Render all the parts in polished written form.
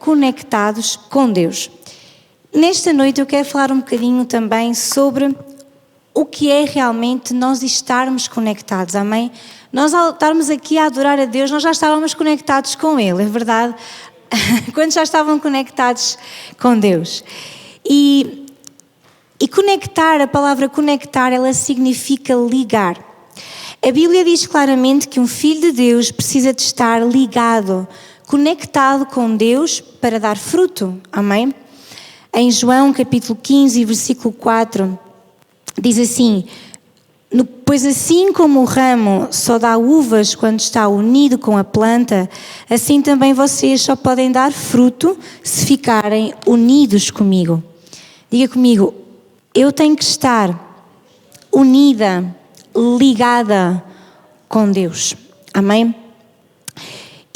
conectados com Deus. Nesta noite eu quero falar um bocadinho também sobre o que é realmente nós estarmos conectados, amém? Nós ao estarmos aqui a adorar a Deus, nós já estávamos conectados com Ele, é verdade? Quando já estavam conectados com Deus. E conectar, a palavra conectar, ela significa ligar. A Bíblia diz claramente que um filho de Deus precisa de estar ligado, conectado com Deus para dar fruto, amém? Em João capítulo 15, versículo 4, diz assim: pois assim como o ramo só dá uvas quando está unido com a planta, assim também vocês só podem dar fruto se ficarem unidos comigo. Diga comigo, eu tenho que estar unida, ligada com Deus. Amém?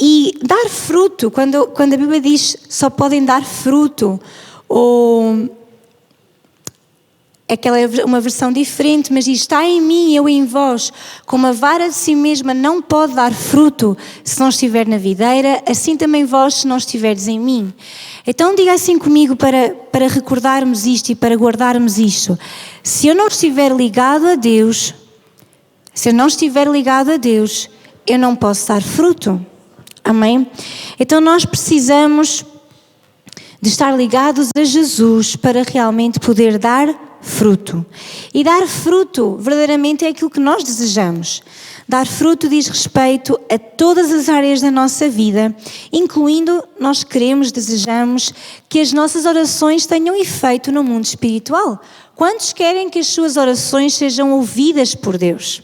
E dar fruto, quando a Bíblia diz só podem dar fruto, ou aquela é uma versão diferente, mas diz: está em mim, eu em vós, como a vara de si mesma não pode dar fruto se não estiver na videira, assim também vós se não estiverdes em mim. Então diga assim comigo para recordarmos isto e para guardarmos isto. Se eu não estiver ligado a Deus, eu não posso dar fruto. Amém? Então nós precisamos de estar ligados a Jesus para realmente poder dar fruto. E dar fruto verdadeiramente é aquilo que nós desejamos. Dar fruto diz respeito a todas as áreas da nossa vida, incluindo nós queremos, desejamos que as nossas orações tenham efeito no mundo espiritual. Quantos querem que as suas orações sejam ouvidas por Deus?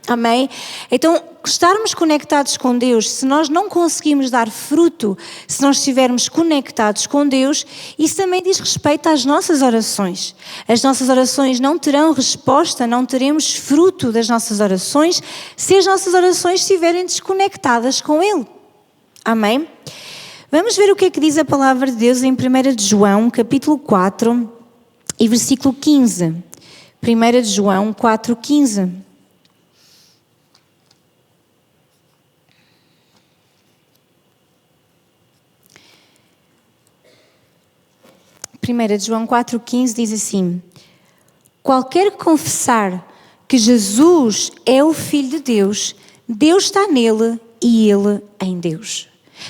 Amém? Então, estarmos conectados com Deus, se nós não conseguimos dar fruto, se nós estivermos conectados com Deus, isso também diz respeito às nossas orações. As nossas orações não terão resposta, não teremos fruto das nossas orações, se as nossas orações estiverem desconectadas com Ele. Amém? Vamos ver o que é que diz a palavra de Deus em 1 de João, capítulo 4 e versículo 15. 1 de João 4, 15. 1 de João 4,15 diz assim: qualquer que confessar que Jesus é o Filho de Deus, Deus está nele e ele em Deus.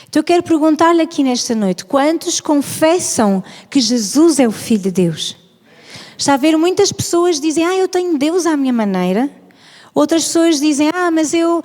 Então eu quero perguntar-lhe aqui nesta noite, quantos confessam que Jesus é o Filho de Deus? Está a ver, muitas pessoas dizem: eu tenho Deus à minha maneira. Outras pessoas dizem: mas eu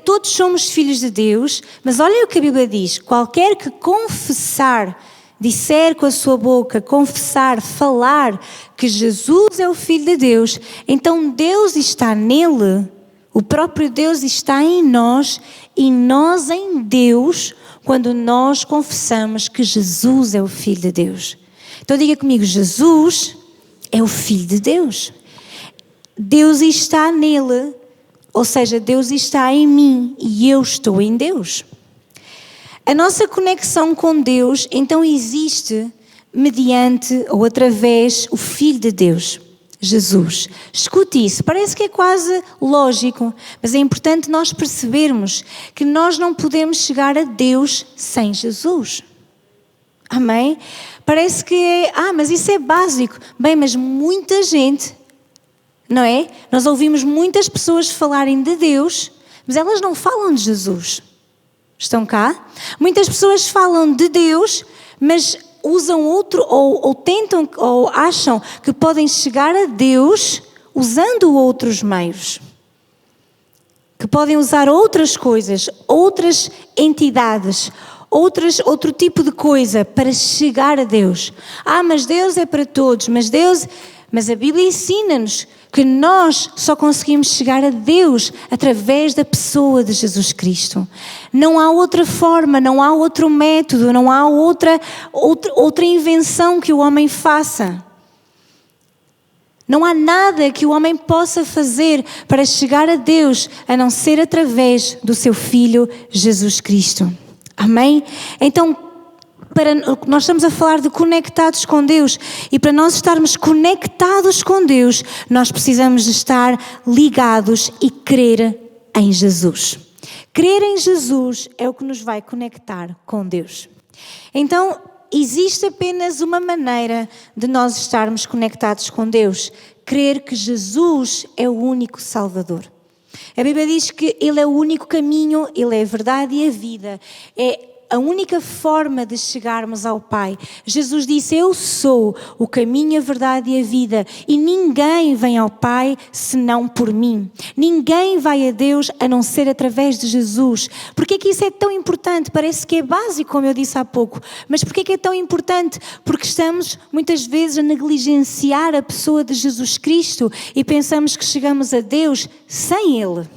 todos somos filhos de Deus. Mas olha o que a Bíblia diz: qualquer que confessar, disser com a sua boca, confessar, falar que Jesus é o Filho de Deus, então Deus está nele, o próprio Deus está em nós e nós em Deus, quando nós confessamos que Jesus é o Filho de Deus. Então diga comigo: Jesus é o Filho de Deus. Deus está nele, ou seja, Deus está em mim e eu estou em Deus. A nossa conexão com Deus, então, existe mediante ou através o Filho de Deus, Jesus. Escute isso, parece que é quase lógico, mas é importante nós percebermos que nós não podemos chegar a Deus sem Jesus. Amém? Parece que mas isso é básico. Bem, mas muita gente, não é? Nós ouvimos muitas pessoas falarem de Deus, mas elas não falam de Jesus. Estão cá? Muitas pessoas falam de Deus, mas usam outro, ou tentam, ou acham que podem chegar a Deus usando outros meios. Que podem usar outras coisas, outras entidades, outro tipo de coisa para chegar a Deus. Mas Deus é para todos, mas a Bíblia ensina-nos que nós só conseguimos chegar a Deus através da pessoa de Jesus Cristo. Não há outra forma, não há outro método, não há outra invenção que o homem faça. Não há nada que o homem possa fazer para chegar a Deus, a não ser através do seu Filho Jesus Cristo. Amém? Então, nós estamos a falar de conectados com Deus, e para nós estarmos conectados com Deus, nós precisamos de estar ligados e crer em Jesus. Crer em Jesus é o que nos vai conectar com Deus. Então, existe apenas uma maneira de nós estarmos conectados com Deus: crer que Jesus é o único Salvador. A Bíblia diz que Ele é o único caminho, Ele é a verdade e a vida. É a única forma de chegarmos ao Pai. Jesus disse: eu sou o caminho, a verdade e a vida, e ninguém vem ao Pai senão por mim. Ninguém vai a Deus a não ser através de Jesus. Porquê que isso é tão importante? Parece que é básico, como eu disse há pouco, mas porquê que é tão importante? Porque estamos muitas vezes a negligenciar a pessoa de Jesus Cristo e pensamos que chegamos a Deus sem Ele,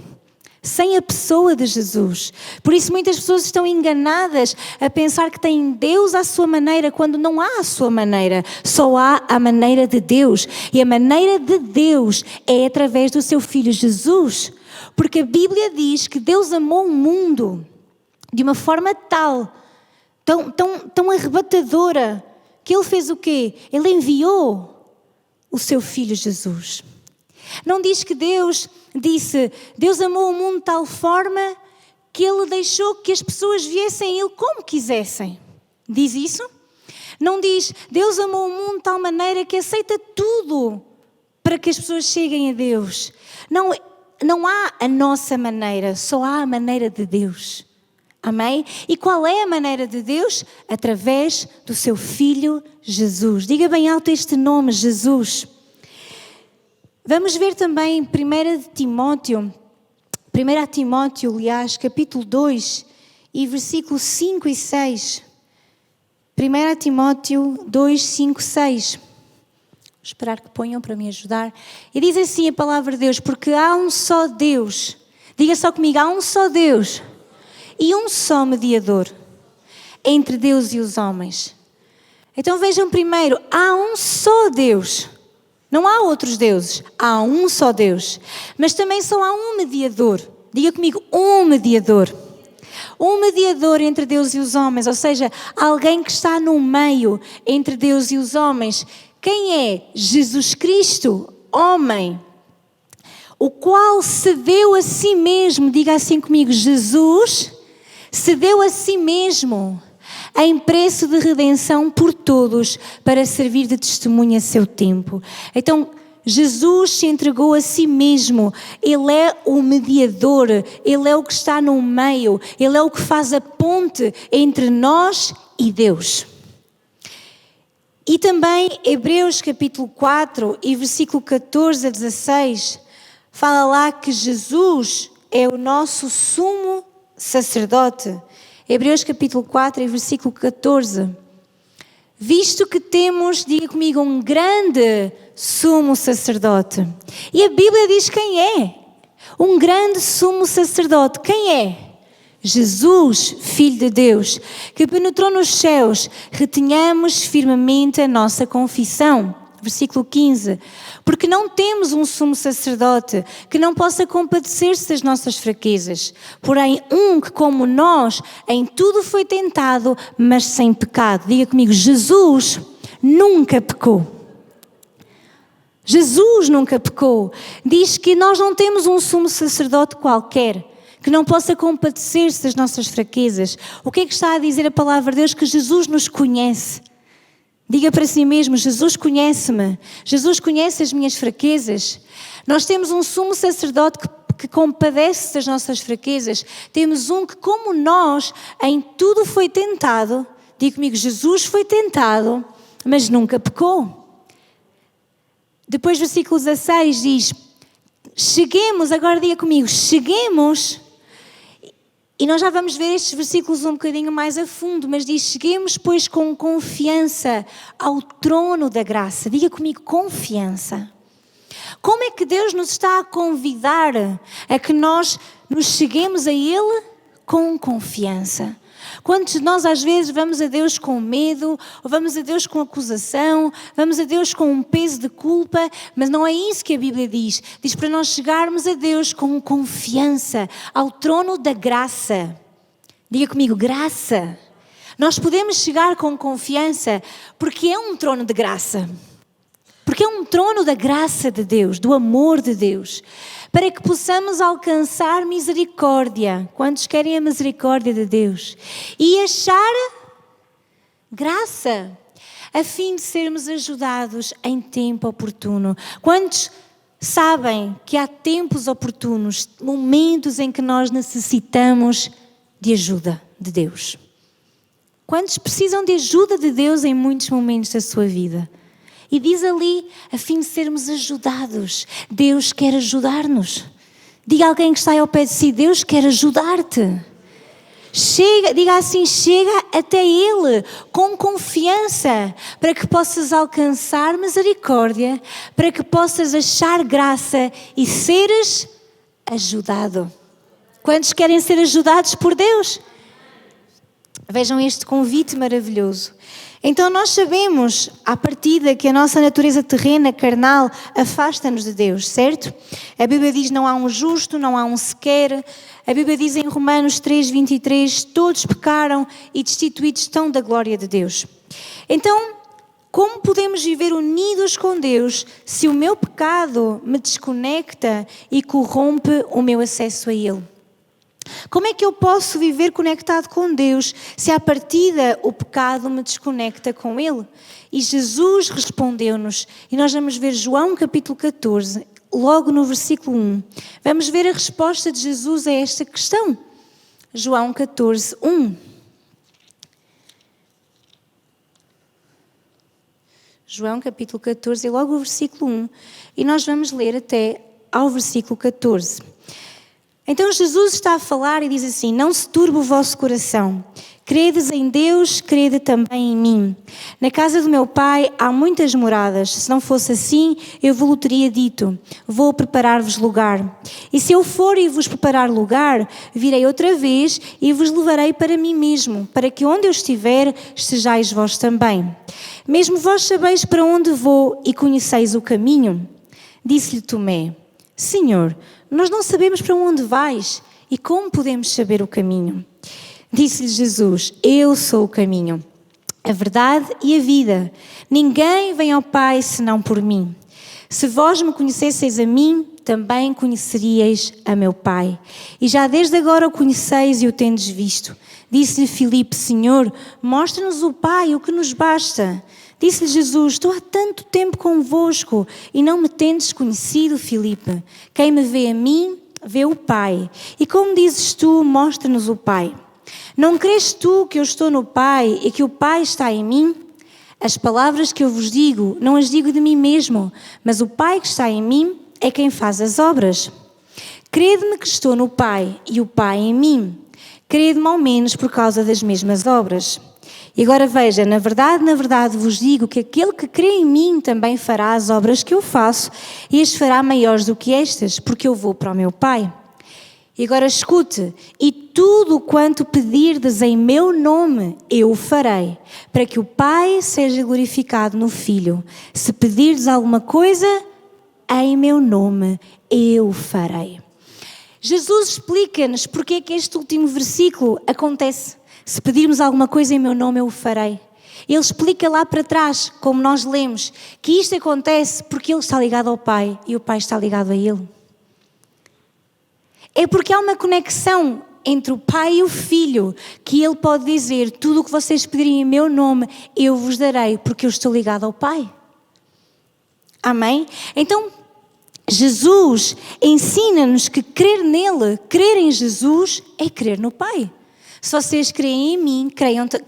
sem a pessoa de Jesus. Por isso muitas pessoas estão enganadas a pensar que têm Deus à sua maneira, quando não há a sua maneira, só há a maneira de Deus. E a maneira de Deus é através do seu Filho Jesus. Porque a Bíblia diz que Deus amou o mundo de uma forma tal, tão arrebatadora, que Ele fez o quê? Ele enviou o seu Filho Jesus. Não diz que Deus amou o mundo de tal forma que Ele deixou que as pessoas viessem a Ele como quisessem. Diz isso? Não diz, Deus amou o mundo de tal maneira que aceita tudo para que as pessoas cheguem a Deus. Não há a nossa maneira, só há a maneira de Deus. Amém? E qual é a maneira de Deus? Através do seu Filho Jesus. Diga bem alto este nome, Jesus. Vamos ver também em 1 Timóteo, aliás, capítulo 2 e versículos 5 e 6. 1 Timóteo 2, 5, 6. Vou esperar que ponham para me ajudar. E diz assim a palavra de Deus: porque há um só Deus. Diga só comigo, há um só Deus e um só mediador entre Deus e os homens. Então vejam primeiro, há um só Deus. Não há outros deuses, há um só Deus. Mas também só há um mediador. Diga comigo, um mediador. Um mediador entre Deus e os homens, ou seja, alguém que está no meio entre Deus e os homens. Quem é? Jesus Cristo, homem, o qual se deu a si mesmo. Diga assim comigo, Jesus se deu a si mesmo em preço de redenção por todos, para servir de testemunha a seu tempo. Então, Jesus se entregou a si mesmo. Ele é o mediador, Ele é o que está no meio, Ele é o que faz a ponte entre nós e Deus. E também Hebreus capítulo 4 e versículo 14 a 16, fala lá que Jesus é o nosso sumo sacerdote. Hebreus capítulo 4 e versículo 14. Visto que temos, diga comigo, um grande sumo sacerdote. E a Bíblia diz quem é? Um grande sumo sacerdote. Quem é? Jesus, Filho de Deus, que penetrou nos céus. Retenhamos firmemente a nossa confissão. Versículo 15. Porque não temos um sumo sacerdote que não possa compadecer-se das nossas fraquezas. Porém, um que, como nós, em tudo foi tentado, mas sem pecado. Diga comigo, Jesus nunca pecou. Jesus nunca pecou. Diz que nós não temos um sumo sacerdote qualquer que não possa compadecer-se das nossas fraquezas. O que é que está a dizer a palavra de Deus? Que Jesus nos conhece. Diga para si mesmo, Jesus conhece-me, Jesus conhece as minhas fraquezas. Nós temos um sumo sacerdote que compadece das nossas fraquezas. Temos um que, como nós, em tudo foi tentado. Diga comigo, Jesus foi tentado, mas nunca pecou. Depois, versículo 16 diz, cheguemos, agora diga comigo, cheguemos. E nós já vamos ver estes versículos um bocadinho mais a fundo, mas diz, cheguemos pois com confiança ao trono da graça. Diga comigo, confiança. Como é que Deus nos está a convidar a que nós nos cheguemos a Ele com confiança? Quantos de nós às vezes vamos a Deus com medo, ou vamos a Deus com acusação, vamos a Deus com um peso de culpa, mas não é isso que a Bíblia diz. Diz para nós chegarmos a Deus com confiança, ao trono da graça. Diga comigo, graça. Nós podemos chegar com confiança porque é um trono de graça. Porque é um trono da graça de Deus, do amor de Deus, para que possamos alcançar misericórdia. Quantos querem a misericórdia de Deus? E achar Graça, a fim de sermos ajudados em tempo oportuno. Quantos sabem que há tempos oportunos, momentos em que nós necessitamos de ajuda de Deus? Quantos precisam de ajuda de Deus em muitos momentos da sua vida? E diz ali, a fim de sermos ajudados. Deus quer ajudar-nos. Diga a alguém que está aí ao pé de si, Deus quer ajudar-te. Diga assim, chega até Ele com confiança, para que possas alcançar misericórdia, para que possas achar graça e seres ajudado. Quantos querem ser ajudados por Deus? Vejam este convite maravilhoso. Então nós sabemos, à partida, que a nossa natureza terrena, carnal, afasta-nos de Deus, certo? A Bíblia diz, não há um justo, não há um sequer. A Bíblia diz em Romanos 3:23, todos pecaram e destituídos estão da glória de Deus. Então, como podemos viver unidos com Deus se o meu pecado me desconecta e corrompe o meu acesso a Ele? Como é que eu posso viver conectado com Deus se à partida o pecado me desconecta com Ele? E Jesus respondeu-nos, e nós vamos ver João capítulo 14, logo no versículo 1. Vamos ver a resposta de Jesus a esta questão. João 14, 1. João capítulo 14, logo o versículo 1. E nós vamos ler até ao versículo 14. Então Jesus está a falar e diz assim, não se turbe o vosso coração. Credes em Deus, crede também em mim. Na casa do meu Pai há muitas moradas. Se não fosse assim, eu vos teria dito, vou preparar-vos lugar. E se eu for e vos preparar lugar, virei outra vez e vos levarei para mim mesmo, para que onde eu estiver, estejais vós também. Mesmo vós sabeis para onde vou e conheceis o caminho. Disse-lhe Tomé, Senhor, nós não sabemos para onde vais e como podemos saber o caminho? Disse-lhe Jesus, eu sou o caminho, a verdade e a vida. Ninguém vem ao Pai senão por mim. Se vós me conhecesseis a mim, também conheceríeis a meu Pai. E já desde agora o conheceis e o tendes visto. Disse-lhe Filipe, Senhor, mostra-nos o Pai, o que nos basta. Disse-lhe Jesus, estou há tanto tempo convosco e não me tendes conhecido, Filipe. Quem me vê a mim, vê o Pai. E como dizes tu, mostra-nos o Pai. Não crês tu que eu estou no Pai e que o Pai está em mim? As palavras que eu vos digo, não as digo de mim mesmo, mas o Pai que está em mim é quem faz as obras. Crede-me que estou no Pai e o Pai em mim. Crede-me ao menos por causa das mesmas obras. E agora veja, na verdade vos digo que aquele que crê em mim também fará as obras que eu faço e as fará maiores do que estas, porque eu vou para o meu Pai. E agora escute, e tudo quanto pedirdes em meu nome, eu o farei, para que o Pai seja glorificado no Filho. Se pedirdes alguma coisa, em meu nome, eu o farei. Jesus explica-nos porque é que este último versículo acontece. Se pedirmos alguma coisa em meu nome, eu o farei. Ele explica lá para trás, como nós lemos, que isto acontece porque Ele está ligado ao Pai e o Pai está ligado a Ele. É porque há uma conexão entre o Pai e o Filho, que Ele pode dizer, tudo o que vocês pedirem em meu nome, eu vos darei, porque eu estou ligado ao Pai. Amém? Então, Jesus ensina-nos que crer nele, crer em Jesus, é crer no Pai. Se vocês creem em mim,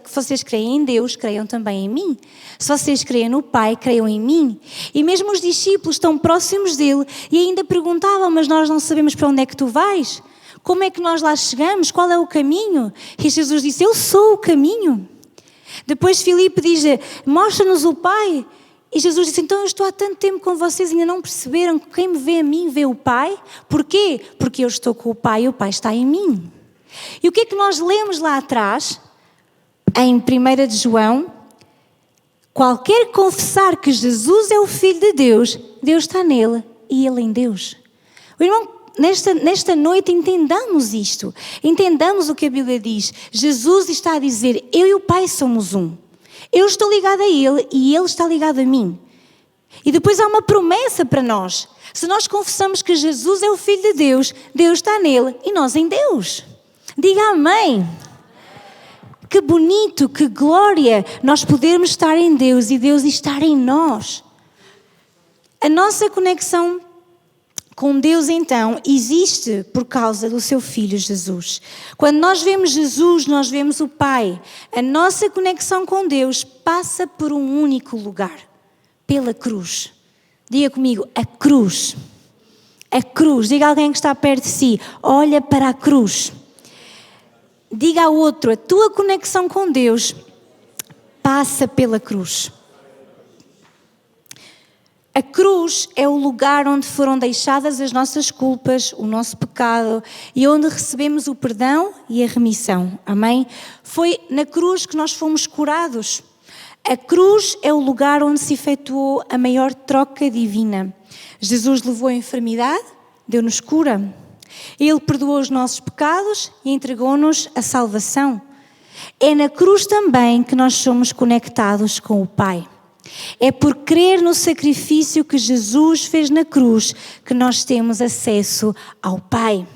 se vocês creem em Deus, creiam também em mim. Se vocês creem no Pai, creiam em mim. E mesmo os discípulos estão próximos dele e ainda perguntavam, mas nós não sabemos para onde é que tu vais? Como é que nós lá chegamos? Qual é o caminho? E Jesus disse, eu sou o caminho. Depois Filipe diz, mostra-nos o Pai. E Jesus disse, então eu estou há tanto tempo com vocês e ainda não perceberam que quem me vê a mim vê o Pai? Porquê? Porque eu estou com o Pai e o Pai está em mim. E o que é que nós lemos lá atrás, em 1 de João? Qualquer que confessar que Jesus é o Filho de Deus, Deus está nele e ele em Deus. O irmão, nesta noite entendamos isto, entendamos o que a Bíblia diz. Jesus está a dizer, eu e o Pai somos um. Eu estou ligado a Ele e Ele está ligado a mim. E depois há uma promessa para nós. Se nós confessamos que Jesus é o Filho de Deus, Deus está nele e nós em Deus. Diga amém. que bonito, que glória nós podermos estar em Deus e Deus estar em nós. A nossa conexão com Deus, então, existe por causa do seu Filho Jesus. Quando nós vemos Jesus, nós vemos o Pai. A nossa conexão com Deus passa por um único lugar, pela cruz. Diga comigo, a cruz. A cruz. Diga a alguém que está perto de si, olha para a cruz. Diga ao outro, a tua conexão com Deus passa pela cruz. A cruz é o lugar onde foram deixadas as nossas culpas, o nosso pecado e onde recebemos o perdão e a remissão. Amém? Foi na cruz que nós fomos curados. A cruz é o lugar onde se efetuou a maior troca divina. Jesus levou a enfermidade, deu-nos cura. Ele perdoou os nossos pecados e entregou-nos a salvação. É na cruz também que nós somos conectados com o Pai. É por crer no sacrifício que Jesus fez na cruz que nós temos acesso ao Pai.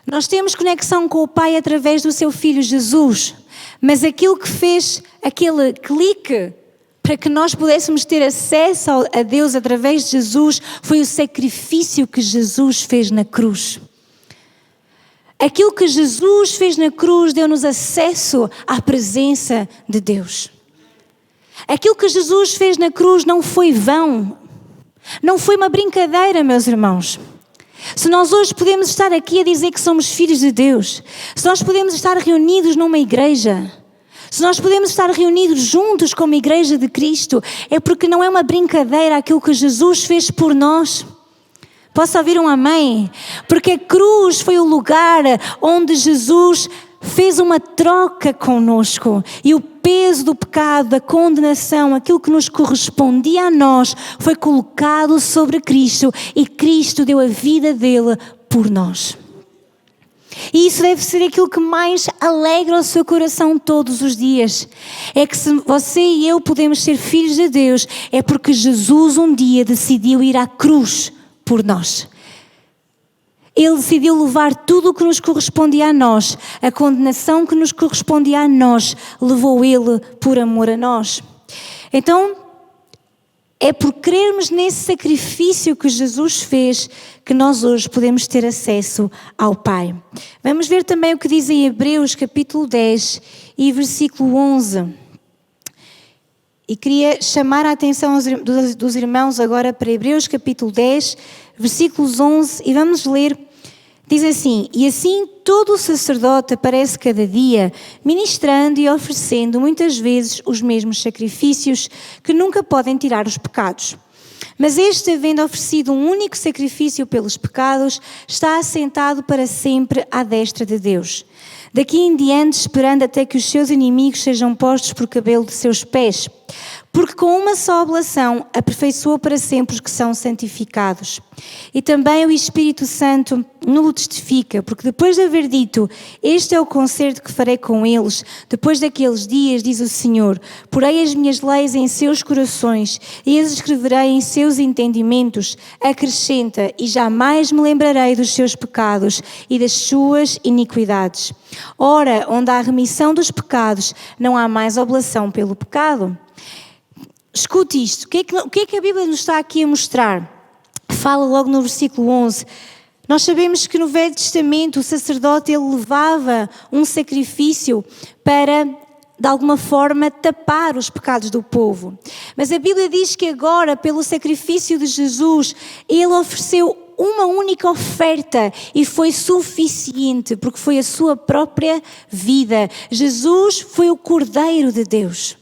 Nós temos conexão com o Pai através do seu Filho Jesus, mas aquilo que fez aquele clique para que nós pudéssemos ter acesso a Deus através de Jesus foi o sacrifício que Jesus fez na cruz. Aquilo que Jesus fez na cruz deu-nos acesso à presença de Deus. Aquilo que Jesus fez na cruz não foi vão, não foi uma brincadeira, meus irmãos. Se nós hoje podemos estar aqui a dizer que somos filhos de Deus, se nós podemos estar reunidos numa igreja, se nós podemos estar reunidos juntos como igreja de Cristo, é porque não é uma brincadeira aquilo que Jesus fez por nós. Posso ouvir um amém? Porque a cruz foi o lugar onde Jesus fez uma troca conosco e o peso do pecado, da condenação, aquilo que nos correspondia a nós, foi colocado sobre Cristo e Cristo deu a vida dele por nós. E isso deve ser aquilo que mais alegra o seu coração todos os dias. É que se você e eu podemos ser filhos de Deus, é porque Jesus um dia decidiu ir à cruz por nós. Ele decidiu levar tudo o que nos correspondia a nós, a condenação que nos correspondia a nós, levou Ele por amor a nós. Então, é por crermos nesse sacrifício que Jesus fez que nós hoje podemos ter acesso ao Pai. Vamos ver também o que diz em Hebreus capítulo 10 e versículo 11. E queria chamar a atenção dos irmãos agora para Hebreus capítulo 10, versículos 11, e vamos ler. Diz assim: e assim todo o sacerdote aparece cada dia, ministrando e oferecendo muitas vezes os mesmos sacrifícios que nunca podem tirar os pecados. Mas este, havendo oferecido um único sacrifício pelos pecados, está assentado para sempre à destra de Deus. Daqui em diante, esperando até que os seus inimigos sejam postos por cabelo de seus pés. Porque com uma só oblação aperfeiçoou para sempre os que são santificados. E também o Espírito Santo nos testifica, porque depois de haver dito, este é o concerto que farei com eles, depois daqueles dias, diz o Senhor, porei as minhas leis em seus corações e as escreverei em seus entendimentos, acrescenta, e jamais me lembrarei dos seus pecados e das suas iniquidades. Ora, onde há remissão dos pecados, não há mais oblação pelo pecado. Escute isto, o que é que a Bíblia nos está aqui a mostrar? Fala logo no versículo 11. Nós sabemos que no Velho Testamento o sacerdote ele levava um sacrifício para, de alguma forma, tapar os pecados do povo. Mas a Bíblia diz que agora, pelo sacrifício de Jesus, ele ofereceu uma única oferta e foi suficiente, porque foi a sua própria vida. Jesus foi o Cordeiro de Deus.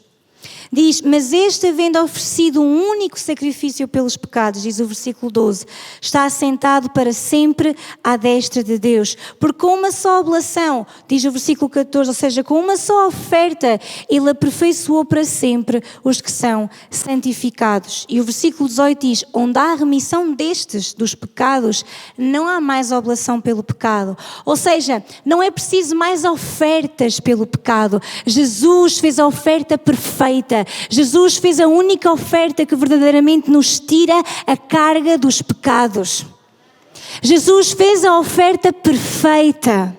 Diz, mas este, havendo oferecido um único sacrifício pelos pecados, diz o versículo 12, está assentado para sempre à destra de Deus. Porque com uma só oblação, diz o versículo 14, ou seja, com uma só oferta, ele aperfeiçoou para sempre os que são santificados. E o versículo 18 diz, onde há remissão destes, dos pecados, não há mais oblação pelo pecado. Ou seja, não é preciso mais ofertas pelo pecado. Jesus fez a oferta perfeita. Jesus fez a única oferta que verdadeiramente nos tira a carga dos pecados. Jesus fez a oferta perfeita.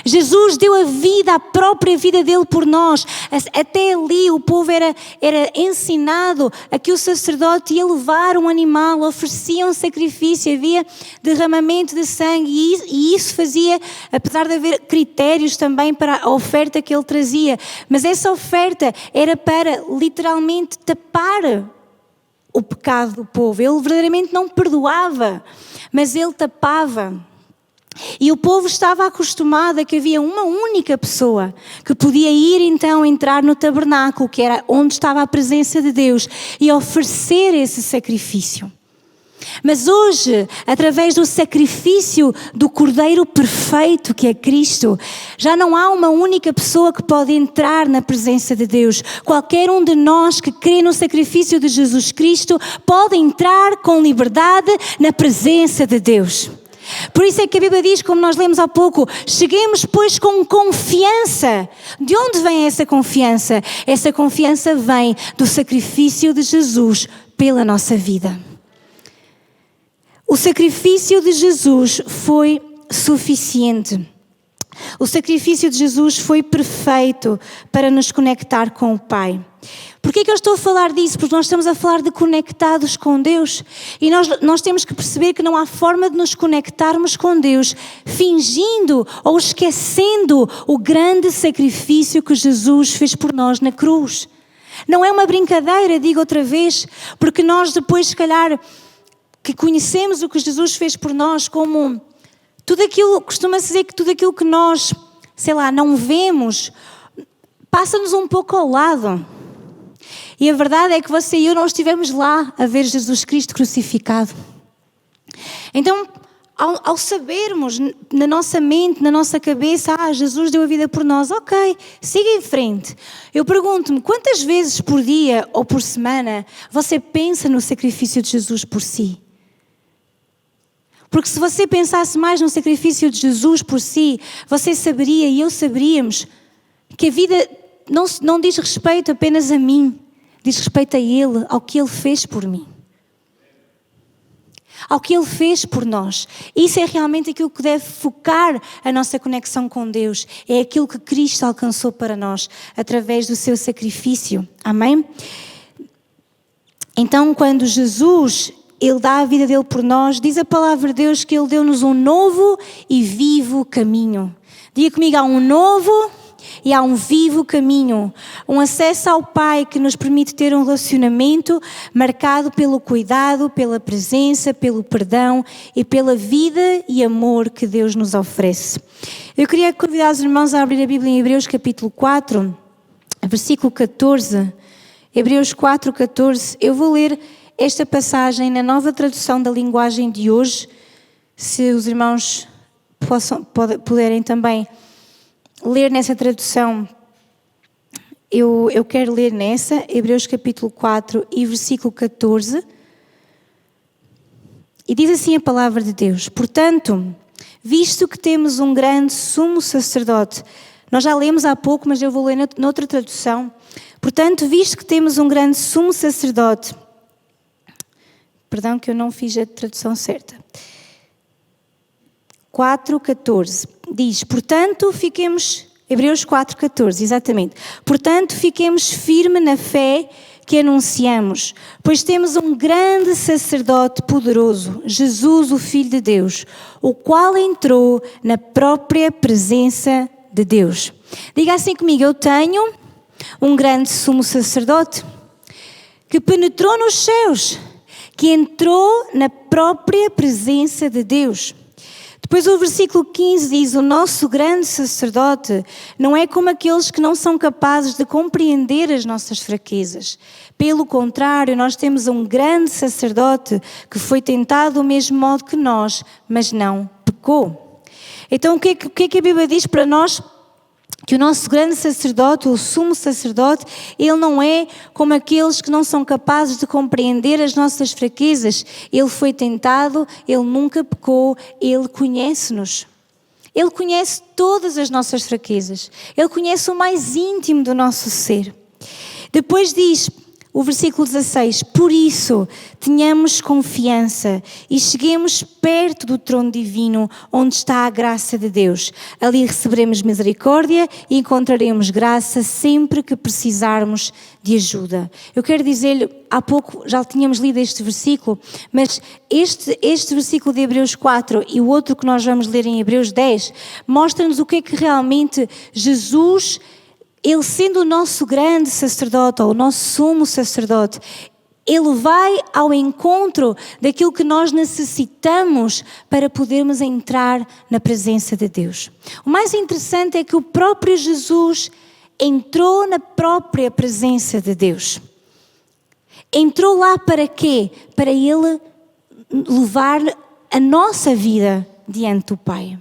Jesus deu a vida, a própria vida dele por nós. Até ali o povo era ensinado a que o sacerdote ia levar um animal, oferecia um sacrifício, havia derramamento de sangue e isso fazia, apesar de haver critérios também para a oferta que ele trazia, mas essa oferta era para literalmente tapar o pecado do povo. Ele verdadeiramente não perdoava, mas ele tapava. E o povo estava acostumado a que havia uma única pessoa que podia ir então entrar no tabernáculo, que era onde estava a presença de Deus, e oferecer esse sacrifício. Mas hoje, através do sacrifício do Cordeiro perfeito que é Cristo, já não há uma única pessoa que pode entrar na presença de Deus. Qualquer um de nós que crê no sacrifício de Jesus Cristo pode entrar com liberdade na presença de Deus. Por isso é que a Bíblia diz, como nós lemos há pouco, cheguemos pois com confiança. De onde vem essa confiança? Essa confiança vem do sacrifício de Jesus pela nossa vida. O sacrifício de Jesus foi suficiente. O sacrifício de Jesus foi perfeito para nos conectar com o Pai. Por que eu estou a falar disso? Porque nós estamos a falar de conectados com Deus e nós temos que perceber que não há forma de nos conectarmos com Deus fingindo ou esquecendo o grande sacrifício que Jesus fez por nós na cruz. Não é uma brincadeira, digo outra vez, porque nós depois, se calhar, que conhecemos o que Jesus fez por nós, como tudo aquilo, costuma-se dizer que tudo aquilo que nós, não vemos, passa-nos um pouco ao lado. E a verdade é que você e eu não estivemos lá a ver Jesus Cristo crucificado. Então, ao sabermos na nossa mente, na nossa cabeça, Jesus deu a vida por nós, ok, siga em frente. Eu pergunto-me, quantas vezes por dia ou por semana você pensa no sacrifício de Jesus por si? Porque se você pensasse mais no sacrifício de Jesus por si, você saberia e eu saberíamos que a vida não diz respeito apenas a mim, diz respeito a Ele, ao que Ele fez por mim. Ao que Ele fez por nós. Isso é realmente aquilo que deve focar a nossa conexão com Deus. É aquilo que Cristo alcançou para nós, através do seu sacrifício. Amém? Então, quando Jesus, Ele dá a vida dele por nós, diz a palavra de Deus que Ele deu-nos um novo e vivo caminho. Diga comigo, há um novo e há um vivo caminho, um acesso ao Pai que nos permite ter um relacionamento marcado pelo cuidado, pela presença, pelo perdão e pela vida e amor que Deus nos oferece. Eu queria convidar os irmãos a abrir a Bíblia em Hebreus capítulo 4, versículo 14. Hebreus 4, 14. Eu vou ler esta passagem na nova tradução da linguagem de hoje, se os irmãos puderem também ler nessa tradução. Eu quero ler nessa, Hebreus capítulo 4 e versículo 14. E diz assim a palavra de Deus: portanto, visto que temos um grande sumo sacerdote, nós já lemos há pouco, mas eu vou ler noutra tradução. Portanto, visto que temos um grande sumo sacerdote, perdão que eu não fiz a tradução certa. 4:14 diz, portanto, Hebreus 4:14, exatamente. Portanto, fiquemos firmes na fé que anunciamos, pois temos um grande sacerdote poderoso, Jesus, o Filho de Deus, o qual entrou na própria presença de Deus. Diga assim comigo, eu tenho um grande sumo sacerdote que penetrou nos céus, que entrou na própria presença de Deus. Depois o versículo 15 diz, o nosso grande sacerdote não é como aqueles que não são capazes de compreender as nossas fraquezas. Pelo contrário, nós temos um grande sacerdote que foi tentado do mesmo modo que nós, mas não pecou. Então o que é que a Bíblia diz para nós? Que o nosso grande sacerdote, o sumo sacerdote, ele não é como aqueles que não são capazes de compreender as nossas fraquezas. Ele foi tentado, ele nunca pecou, ele conhece-nos. Ele conhece todas as nossas fraquezas. Ele conhece o mais íntimo do nosso ser. Depois diz, o versículo 16, por isso tenhamos confiança e cheguemos perto do trono divino onde está a graça de Deus. Ali receberemos misericórdia e encontraremos graça sempre que precisarmos de ajuda. Eu quero dizer-lhe, há pouco já tínhamos lido este versículo, mas este versículo de Hebreus 4 e o outro que nós vamos ler em Hebreus 10 mostra-nos o que é que realmente Jesus, Ele sendo o nosso grande sacerdote, ou o nosso sumo sacerdote, Ele vai ao encontro daquilo que nós necessitamos para podermos entrar na presença de Deus. O mais interessante é que o próprio Jesus entrou na própria presença de Deus. Entrou lá para quê? Para Ele levar a nossa vida diante do Pai.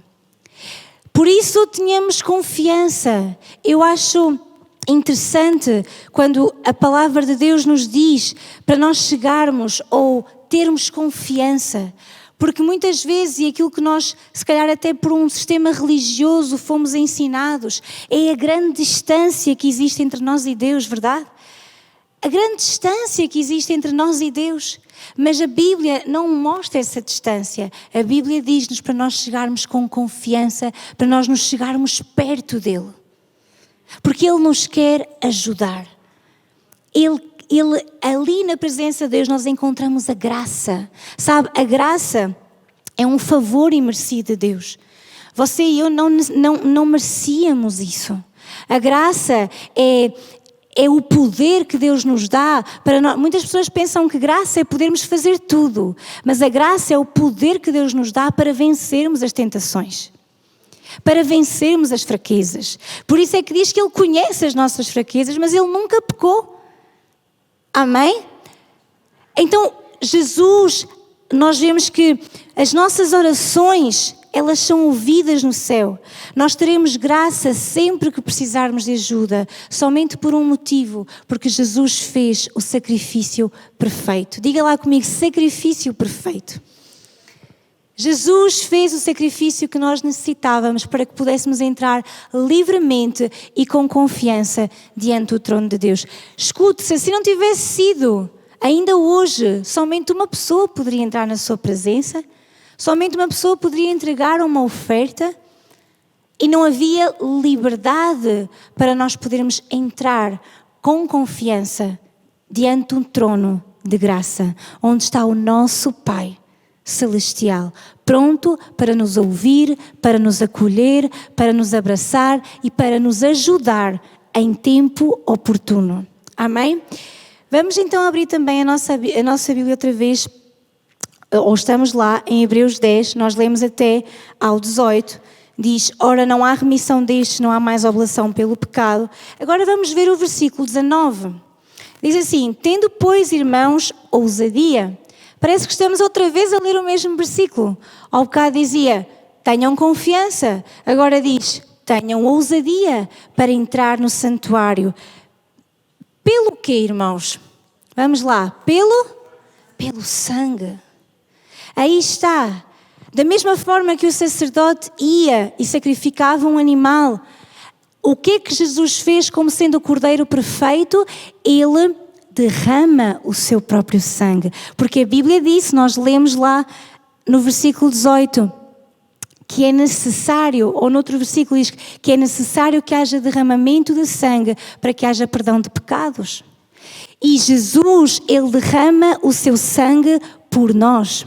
Por isso tenhamos confiança. Eu acho interessante quando a palavra de Deus nos diz para nós chegarmos ou termos confiança. Porque muitas vezes, e aquilo que nós, se calhar até por um sistema religioso, fomos ensinados, é a grande distância que existe entre nós e Deus, verdade? A grande distância que existe entre nós e Deus. Mas a Bíblia não mostra essa distância. A Bíblia diz-nos para nós chegarmos com confiança, para nós nos chegarmos perto dEle. Porque Ele nos quer ajudar. Ele ali na presença de Deus nós encontramos a graça. Sabe, a graça é um favor imerecido de Deus. Você e eu não merecíamos isso. A graça é o poder que Deus nos dá para nós. Muitas pessoas pensam que graça é podermos fazer tudo, mas a graça é o poder que Deus nos dá para vencermos as tentações, para vencermos as fraquezas. Por isso é que diz que Ele conhece as nossas fraquezas, mas Ele nunca pecou. Amém? Então, Jesus, nós vemos que as nossas orações, elas são ouvidas no céu. Nós teremos graça sempre que precisarmos de ajuda, somente por um motivo, porque Jesus fez o sacrifício perfeito. Diga lá comigo, sacrifício perfeito. Jesus fez o sacrifício que nós necessitávamos para que pudéssemos entrar livremente e com confiança diante do trono de Deus. Escute, se assim não tivesse sido, ainda hoje, somente uma pessoa poderia entrar na sua presença. Somente uma pessoa poderia entregar uma oferta e não havia liberdade para nós podermos entrar com confiança diante de um trono de graça, onde está o nosso Pai Celestial, pronto para nos ouvir, para nos acolher, para nos abraçar e para nos ajudar em tempo oportuno. Amém? Vamos então abrir também a nossa Bíblia outra vez. Ou estamos lá em Hebreus 10, nós lemos até ao 18, diz, ora não há remissão destes, não há mais oblação pelo pecado. Agora vamos ver o versículo 19, diz assim, tendo pois irmãos ousadia, parece que estamos outra vez a ler o mesmo versículo. Ao bocado dizia, tenham confiança, agora diz, tenham ousadia para entrar no santuário. Pelo quê, irmãos? Vamos lá, pelo sangue. Aí está, da mesma forma que o sacerdote ia e sacrificava um animal, o que é que Jesus fez como sendo o Cordeiro perfeito? Ele derrama o seu próprio sangue, porque a Bíblia diz, nós lemos lá no versículo 18, que é necessário, ou noutro versículo diz que é necessário que haja derramamento de sangue para que haja perdão de pecados. E Jesus, Ele derrama o seu sangue por nós.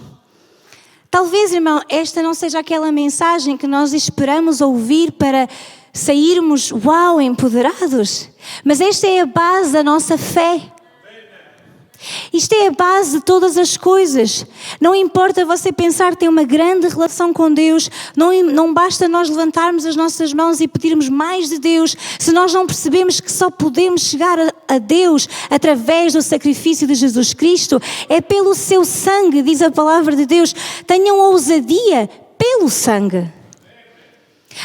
Talvez, irmão, esta não seja aquela mensagem que nós esperamos ouvir para sairmos, empoderados. Mas esta é a base da nossa fé. Isto é a base de todas as coisas. Não importa você pensar que tem uma grande relação com Deus, não basta nós levantarmos as nossas mãos e pedirmos mais de Deus, se nós não percebemos que só podemos chegar a Deus através do sacrifício de Jesus Cristo, é pelo seu sangue, diz a palavra de Deus, tenham ousadia pelo sangue.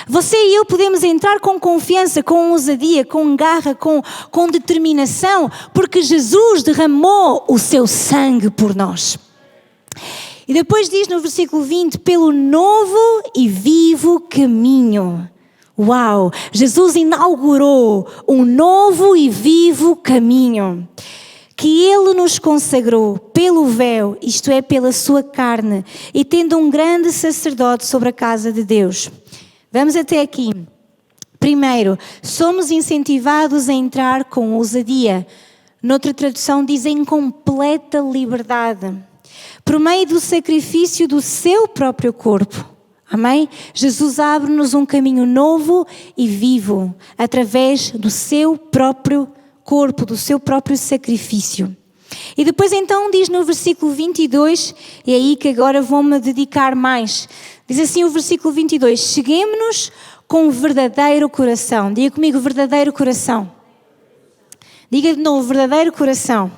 Você e eu podemos entrar com confiança, com ousadia, com garra, com determinação, porque Jesus derramou o seu sangue por nós. E depois diz no versículo 20, pelo novo e vivo caminho. Uau! Jesus inaugurou um novo e vivo caminho. que Ele nos consagrou pelo véu, isto é, pela sua carne, e tendo um grande sacerdote sobre a casa de Deus. Vamos até aqui. Primeiro, somos incentivados a entrar com ousadia. Noutra tradução diz em completa liberdade, por meio do sacrifício do seu próprio corpo. Amém? Jesus abre-nos um caminho novo e vivo, através do seu próprio corpo, do seu próprio sacrifício. E depois então diz no versículo 22, e é aí que agora vou-me dedicar mais. Diz assim o versículo 22, cheguemo-nos com verdadeiro coração. Diga comigo, verdadeiro coração. Diga de novo, verdadeiro coração.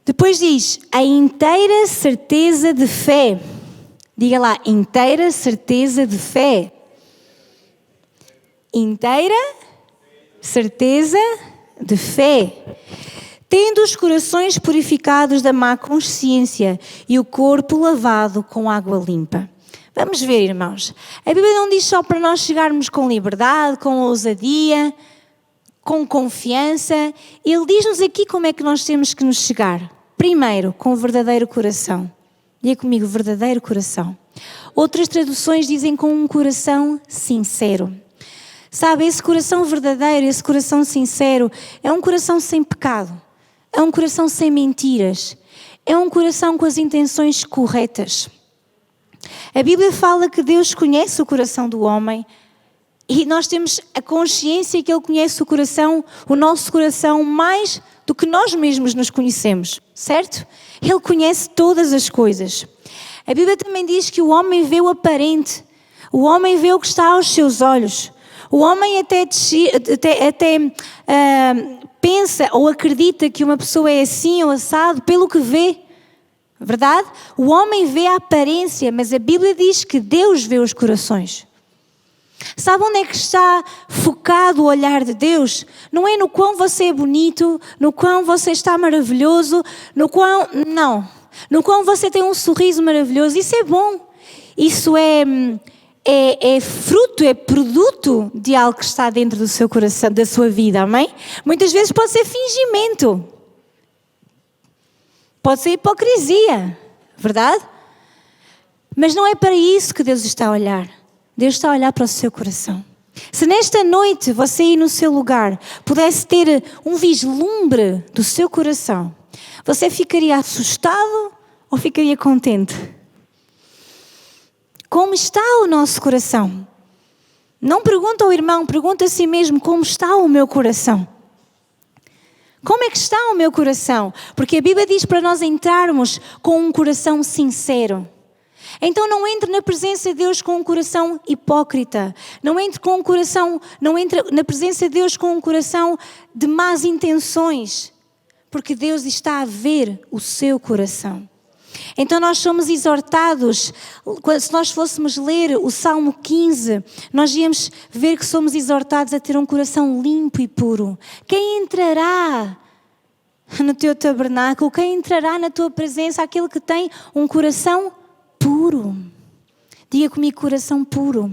Depois diz, a inteira certeza de fé. Diga lá, inteira certeza de fé. Inteira certeza de fé. Tendo os corações purificados da má consciência e o corpo lavado com água limpa. Vamos ver, irmãos. A Bíblia não diz só para nós chegarmos com liberdade, com ousadia, com confiança. Ele diz-nos aqui como é que nós temos que nos chegar. Primeiro, com o verdadeiro coração. Diga comigo, verdadeiro coração. Outras traduções dizem com um coração sincero. Sabe, esse coração verdadeiro, esse coração sincero, é um coração sem pecado. É um coração sem mentiras. É um coração com as intenções corretas. A Bíblia fala que Deus conhece o coração do homem e nós temos a consciência que Ele conhece o nosso coração mais do que nós mesmos nos conhecemos, certo? Ele conhece todas as coisas. A Bíblia também diz que o homem vê o aparente, o homem vê o que está aos seus olhos. O homem até pensa ou acredita que uma pessoa é assim ou assado pelo que vê. Verdade? O homem vê a aparência, mas a Bíblia diz que Deus vê os corações. Sabe onde é que está focado o olhar de Deus? Não é no quão você é bonito, no quão você está maravilhoso, no quão você tem um sorriso maravilhoso. Isso é bom. Isso é fruto, é produto de algo que está dentro do seu coração, da sua vida, amém? Muitas vezes pode ser fingimento. Pode ser hipocrisia, verdade? Mas não é para isso que Deus está a olhar. Deus está a olhar para o seu coração. Se nesta noite você aí no seu lugar pudesse ter um vislumbre do seu coração, você ficaria assustado ou ficaria contente? Como está o nosso coração? Não pergunta ao irmão, pergunta a si mesmo, como está o meu coração? Como é que está o meu coração? Porque a Bíblia diz para nós entrarmos com um coração sincero. Então não entre na presença de Deus com um coração hipócrita. Não entre na presença de Deus com um coração de más intenções. Porque Deus está a ver o seu coração. Então nós somos exortados, se nós fôssemos ler o Salmo 15, nós íamos ver que somos exortados a ter um coração limpo e puro. Quem entrará no teu tabernáculo, quem entrará na tua presença? Aquele que tem um coração puro. Diga comigo, coração puro.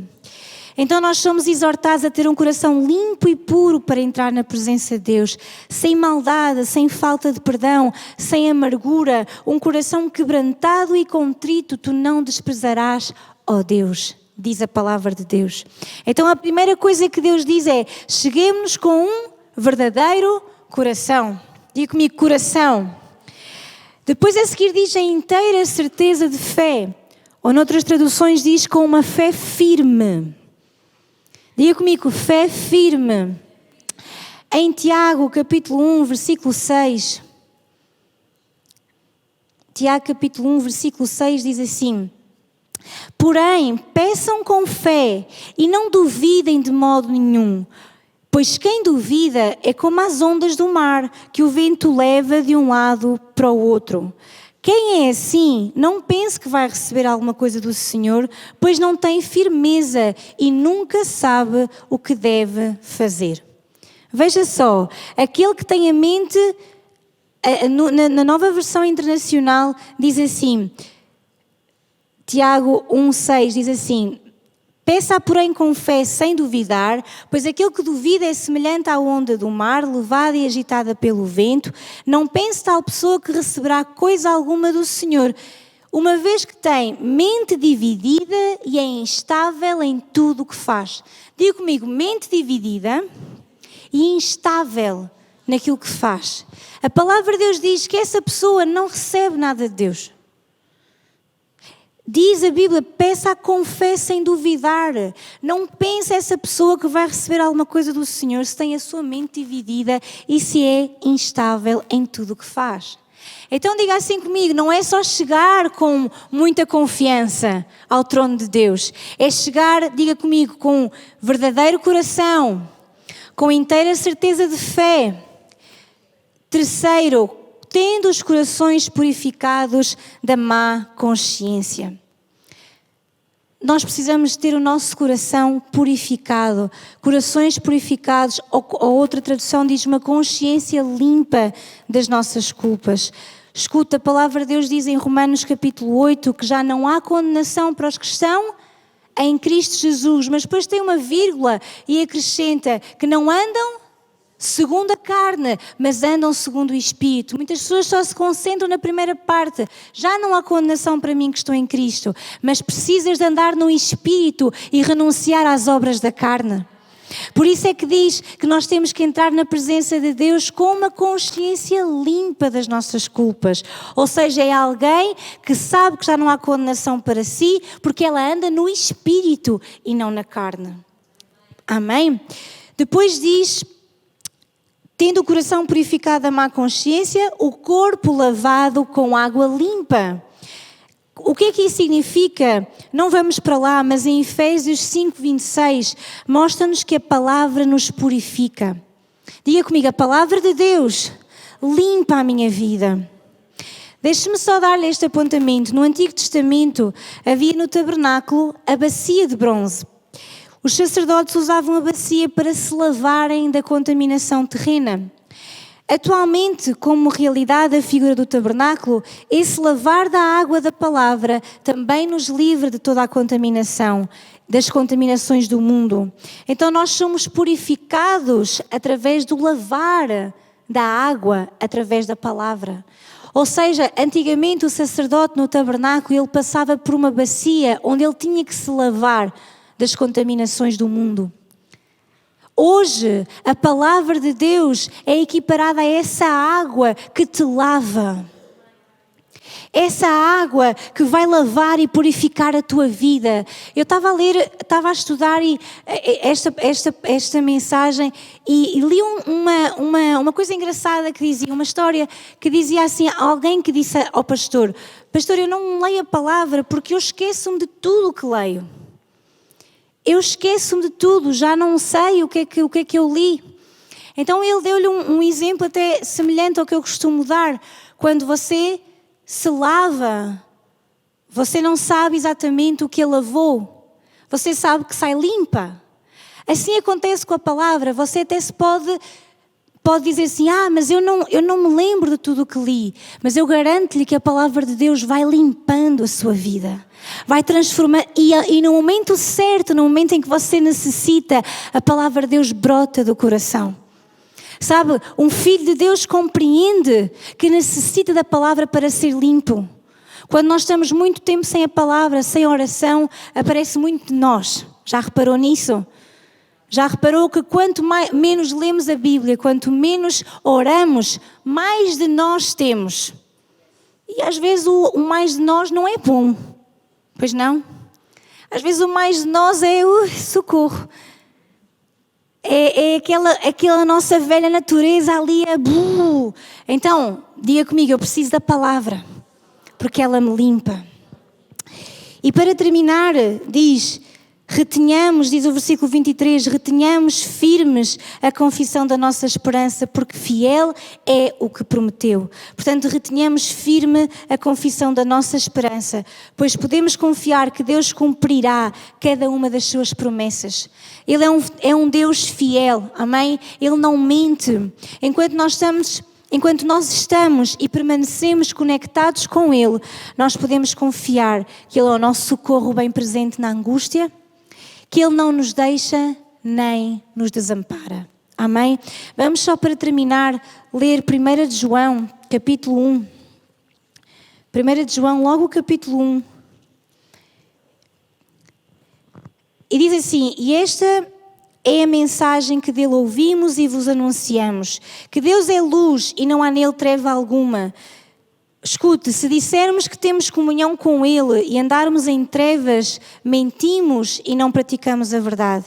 Então nós somos exortados a ter um coração limpo e puro para entrar na presença de Deus, sem maldade, sem falta de perdão, sem amargura, um coração quebrantado e contrito, tu não desprezarás, ó Deus, diz a palavra de Deus. Então a primeira coisa que Deus diz é, cheguemos-nos com um verdadeiro coração. Diga comigo, coração. Depois a seguir diz a inteira certeza de fé, ou noutras traduções diz com uma fé firme. Diga comigo, fé firme. Em Tiago, capítulo 1, versículo 6. Tiago, capítulo 1, versículo 6 diz assim: porém, peçam com fé e não duvidem de modo nenhum, pois quem duvida é como as ondas do mar, que o vento leva de um lado para o outro. Quem é assim, não pense que vai receber alguma coisa do Senhor, pois não tem firmeza e nunca sabe o que deve fazer. Veja só, aquele que tem a mente, na nova versão internacional, diz assim, Tiago 1,6 diz assim, Peça, porém, com fé, sem duvidar, pois aquele que duvida é semelhante à onda do mar, levada e agitada pelo vento. Não pense tal pessoa que receberá coisa alguma do Senhor, uma vez que tem mente dividida e é instável em tudo o que faz. Diga comigo, mente dividida e instável naquilo que faz. A palavra de Deus diz que essa pessoa não recebe nada de Deus. Diz a Bíblia, peça com fé sem duvidar. Não pense essa pessoa que vai receber alguma coisa do Senhor se tem a sua mente dividida e se é instável em tudo o que faz. Então diga assim comigo, não é só chegar com muita confiança ao trono de Deus. É chegar, diga comigo, com verdadeiro coração, com inteira certeza de fé. Terceiro, tendo os corações purificados da má consciência. Nós precisamos ter o nosso coração purificado. Corações purificados, ou outra tradução diz uma consciência limpa das nossas culpas. Escuta, a palavra de Deus diz em Romanos capítulo 8 que já não há condenação para os que estão em Cristo Jesus, mas depois tem uma vírgula e acrescenta que não andam segundo a carne, mas andam segundo o Espírito. Muitas pessoas só se concentram na primeira parte. Já não há condenação para mim que estou em Cristo, mas precisas de andar no Espírito e renunciar às obras da carne. Por isso é que diz que nós temos que entrar na presença de Deus com uma consciência limpa das nossas culpas. Ou seja, é alguém que sabe que já não há condenação para si, porque ela anda no Espírito e não na carne. Amém? Depois diz, tendo o coração purificado da má consciência, o corpo lavado com água limpa. O que é que isso significa? Não vamos para lá, mas em Efésios 5:26 mostra-nos que a palavra nos purifica. Diga comigo, a palavra de Deus limpa a minha vida. Deixe-me só dar-lhe este apontamento. No Antigo Testamento havia no tabernáculo a bacia de bronze. Os sacerdotes usavam a bacia para se lavarem da contaminação terrena. Atualmente, como realidade, a figura do tabernáculo, esse lavar da água da palavra também nos livra de toda a contaminação, das contaminações do mundo. Então nós somos purificados através do lavar da água, através da palavra. Ou seja, antigamente o sacerdote no tabernáculo, ele passava por uma bacia onde ele tinha que se lavar das contaminações do mundo. Hoje, a palavra de Deus é equiparada a essa água que te lava. Essa água que vai lavar e purificar a tua vida. Eu estava a estudar esta mensagem e li uma coisa engraçada que dizia, uma história que dizia assim, alguém que disse ao pastor, pastor, eu não leio a palavra porque eu esqueço-me de tudo o que leio. Eu esqueço-me de tudo, já não sei o que é que eu li. Então ele deu-lhe um exemplo até semelhante ao que eu costumo dar. Quando você se lava, você não sabe exatamente o que lavou. Você sabe que sai limpa. Assim acontece com a palavra. Você até se pode dizer assim, mas eu não me lembro de tudo o que li. Mas eu garanto-lhe que a palavra de Deus vai limpando a sua vida. Vai transformar, e no momento certo, no momento em que você necessita, a palavra de Deus brota do coração. Sabe, um filho de Deus compreende que necessita da palavra para ser limpo. Quando nós estamos muito tempo sem a palavra, sem oração, aparece muito de nós. Já reparou nisso? Já reparou que quanto menos lemos a Bíblia, quanto menos oramos, mais de nós temos. E às vezes o mais de nós não é bom. Pois não? Às vezes o mais de nós é socorro. É aquela nossa velha natureza ali. Então, diga comigo, eu preciso da palavra, porque ela me limpa. E para terminar, diz o versículo 23, retenhamos firmes a confissão da nossa esperança, porque fiel é o que prometeu. Portanto, retenhamos firme a confissão da nossa esperança, pois podemos confiar que Deus cumprirá cada uma das suas promessas. Ele é um Deus fiel, amém? Ele não mente. Enquanto nós estamos e permanecemos conectados com Ele, nós podemos confiar que Ele é o nosso socorro bem presente na angústia que Ele não nos deixa nem nos desampara. Amém? Vamos só para terminar ler 1 de João, capítulo 1. 1 de João, logo o capítulo 1. E diz assim: e esta é a mensagem que dele ouvimos e vos anunciamos, que Deus é luz e não há nele treva alguma. Escute, se dissermos que temos comunhão com Ele e andarmos em trevas, mentimos e não praticamos a verdade.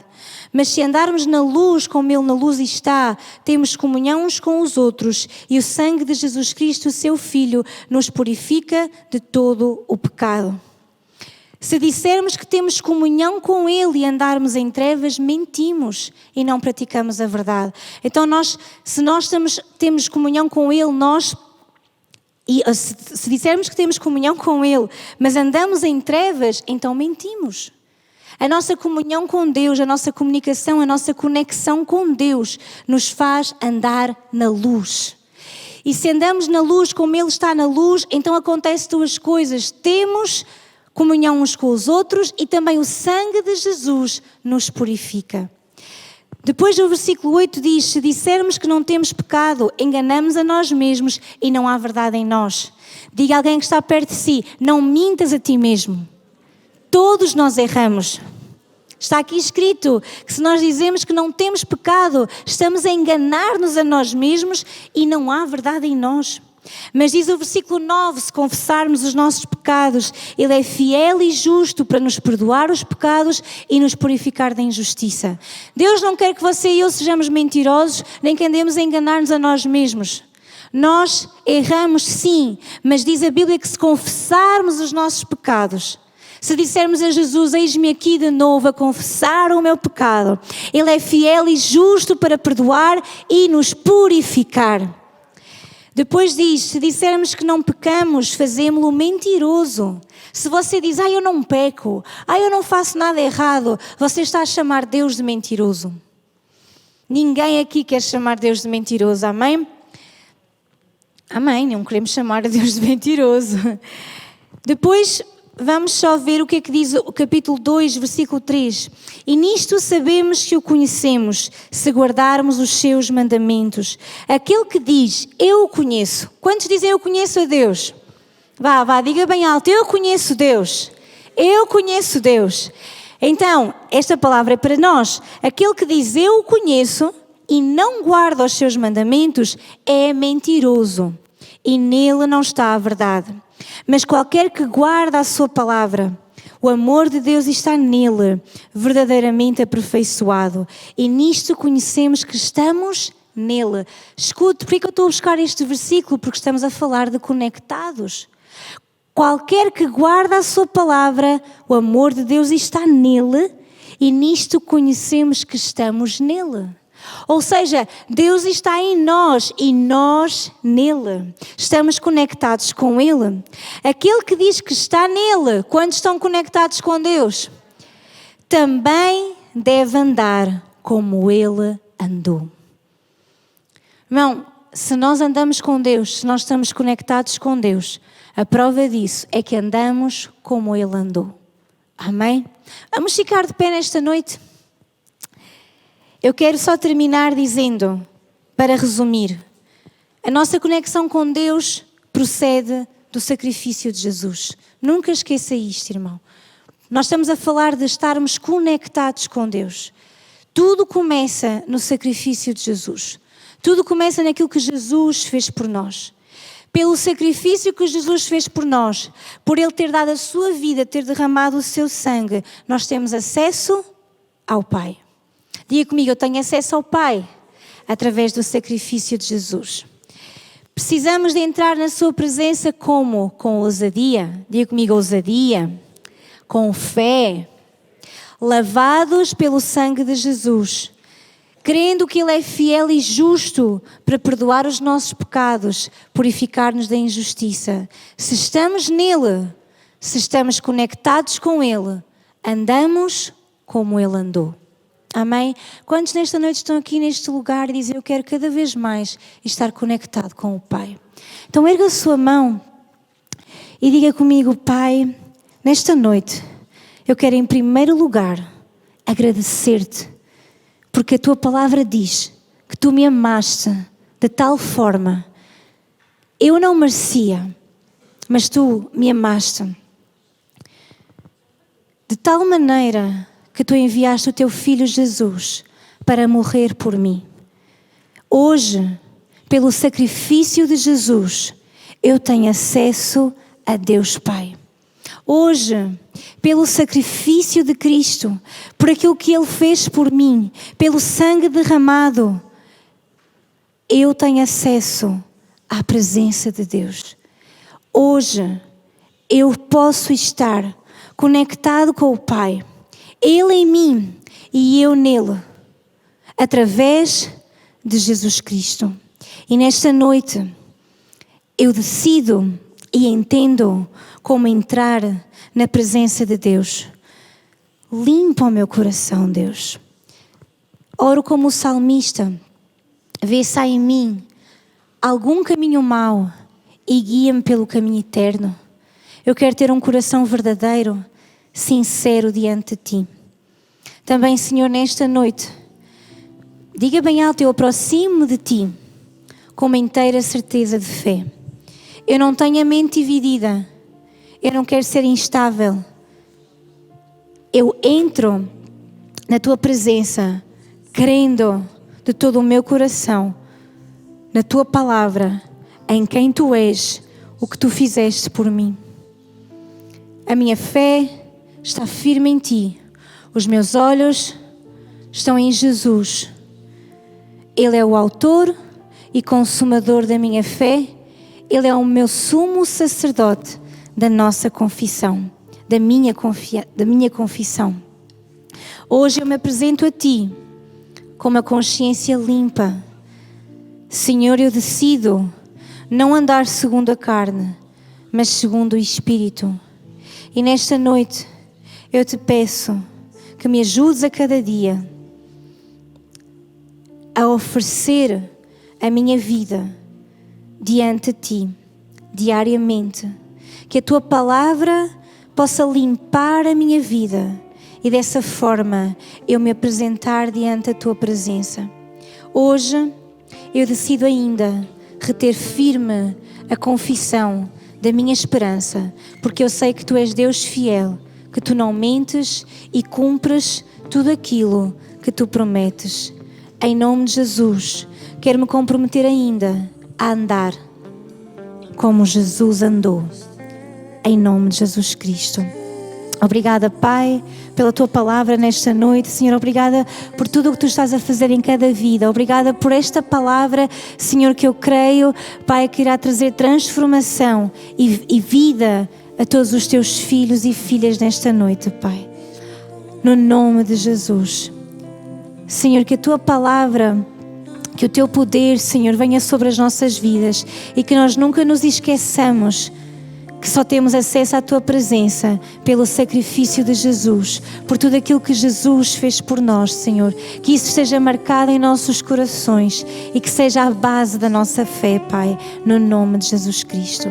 Mas se andarmos na luz, como Ele na luz está, temos comunhão uns com os outros, e o sangue de Jesus Cristo, seu Filho, nos purifica de todo o pecado. Se dissermos que temos comunhão com Ele e andarmos em trevas, mentimos e não praticamos a verdade. Então se nós temos comunhão com Ele, se dissermos que temos comunhão com Ele, mas andamos em trevas, então mentimos. A nossa comunhão com Deus, a nossa comunicação, a nossa conexão com Deus nos faz andar na luz. E se andamos na luz como Ele está na luz, então acontecem duas coisas. Temos comunhão uns com os outros e também o sangue de Jesus nos purifica. Depois o versículo 8 diz: se dissermos que não temos pecado, enganamos a nós mesmos e não há verdade em nós. Diga a alguém que está perto de si: não mintas a ti mesmo. Todos nós erramos. Está aqui escrito que se nós dizemos que não temos pecado, estamos a enganar-nos a nós mesmos e não há verdade em nós. Mas diz o versículo 9, se confessarmos os nossos pecados, Ele é fiel e justo para nos perdoar os pecados e nos purificar da injustiça. Deus não quer que você e eu sejamos mentirosos, nem que andemos a enganar-nos a nós mesmos. Nós erramos sim, mas diz a Bíblia que se confessarmos os nossos pecados, se dissermos a Jesus: eis-me aqui de novo a confessar o meu pecado, Ele é fiel e justo para perdoar e nos purificar. Depois diz: se dissermos que não pecamos, fazemo-lo mentiroso. Se você diz: eu não peco, eu não faço nada errado, você está a chamar Deus de mentiroso. Ninguém aqui quer chamar Deus de mentiroso, amém? Amém, não queremos chamar a Deus de mentiroso. Depois vamos só ver o que é que diz o capítulo 2, versículo 3. E nisto sabemos que o conhecemos, se guardarmos os seus mandamentos. Aquele que diz: eu o conheço. Quantos dizem: eu conheço a Deus? Vá, diga bem alto: eu conheço Deus. Eu conheço Deus. Então, esta palavra é para nós. Aquele que diz: eu o conheço e não guarda os seus mandamentos é mentiroso, e nele não está a verdade. Mas qualquer que guarda a sua palavra, o amor de Deus está nele, verdadeiramente aperfeiçoado. E nisto conhecemos que estamos nele. Escute, porque eu estou a buscar este versículo? Porque estamos a falar de conectados. Qualquer que guarda a sua palavra, o amor de Deus está nele, e nisto conhecemos que estamos nele. Ou seja, Deus está em nós e nós nele. Estamos conectados com Ele. Aquele que diz que está nele, quando estão conectados com Deus, também deve andar como Ele andou. Irmão, se nós andamos com Deus, se nós estamos conectados com Deus, a prova disso é que andamos como Ele andou. Amém? Vamos ficar de pé nesta noite? Eu quero só terminar dizendo, para resumir, a nossa conexão com Deus procede do sacrifício de Jesus. Nunca esqueça isto, irmão. Nós estamos a falar de estarmos conectados com Deus. Tudo começa no sacrifício de Jesus. Tudo começa naquilo que Jesus fez por nós. Pelo sacrifício que Jesus fez por nós, por Ele ter dado a sua vida, ter derramado o seu sangue, nós temos acesso ao Pai. Diga comigo: eu tenho acesso ao Pai através do sacrifício de Jesus. Precisamos de entrar na sua presença como? Com ousadia. Diga comigo: ousadia. Com fé. Lavados pelo sangue de Jesus. Crendo que Ele é fiel e justo para perdoar os nossos pecados, purificar-nos da injustiça. Se estamos nele, se estamos conectados com Ele, andamos como Ele andou. Amém? Quantos nesta noite estão aqui neste lugar e dizem: eu quero cada vez mais estar conectado com o Pai? Então erga a sua mão e diga comigo: Pai, nesta noite eu quero em primeiro lugar agradecer-te, porque a tua palavra diz que tu me amaste de tal forma, eu não merecia, mas tu me amaste de tal maneira que tu enviaste o teu Filho Jesus para morrer por mim. Hoje, pelo sacrifício de Jesus, eu tenho acesso a Deus Pai. Hoje, pelo sacrifício de Cristo, por aquilo que Ele fez por mim, pelo sangue derramado, eu tenho acesso à presença de Deus. Hoje, eu posso estar conectado com o Pai, Ele em mim e eu nele, através de Jesus Cristo. E nesta noite, eu decido e entendo como entrar na presença de Deus. Limpa o meu coração, Deus. Oro como o salmista, vê se há em mim algum caminho mau e guia-me pelo caminho eterno. Eu quero ter um coração verdadeiro, sincero diante de Ti. Também, Senhor, nesta noite, diga bem alto, eu aproximo-me de Ti com uma inteira certeza de fé. Eu não tenho a mente dividida. Eu não quero ser instável. Eu entro na Tua presença, crendo de todo o meu coração na Tua palavra, em quem Tu és, o que Tu fizeste por mim. A minha fé está firme em Ti. Os meus olhos estão em Jesus. Ele é o autor e consumador da minha fé. Ele é o meu sumo sacerdote da nossa confissão, da minha confissão. Hoje eu me apresento a Ti com uma consciência limpa. Senhor, eu decido não andar segundo a carne, mas segundo o Espírito. E nesta noite eu Te peço que me ajudes a cada dia a oferecer a minha vida diante de Ti, diariamente. Que a Tua palavra possa limpar a minha vida e dessa forma eu me apresentar diante da Tua presença. Hoje eu decido ainda reter firme a confissão da minha esperança, porque eu sei que Tu és Deus fiel, que Tu não mentes e cumpres tudo aquilo que Tu prometes. Em nome de Jesus, quero me comprometer ainda a andar como Jesus andou. Em nome de Jesus Cristo. Obrigada, Pai, pela Tua palavra nesta noite. Senhor, obrigada por tudo o que Tu estás a fazer em cada vida. Obrigada por esta palavra, Senhor, que eu creio, Pai, que irá trazer transformação e vida a todos os Teus filhos e filhas nesta noite, Pai. No nome de Jesus. Senhor, que a Tua palavra, que o Teu poder, Senhor, venha sobre as nossas vidas e que nós nunca nos esqueçamos que só temos acesso à Tua presença pelo sacrifício de Jesus, por tudo aquilo que Jesus fez por nós, Senhor. Que isso esteja marcado em nossos corações e que seja a base da nossa fé, Pai, no nome de Jesus Cristo.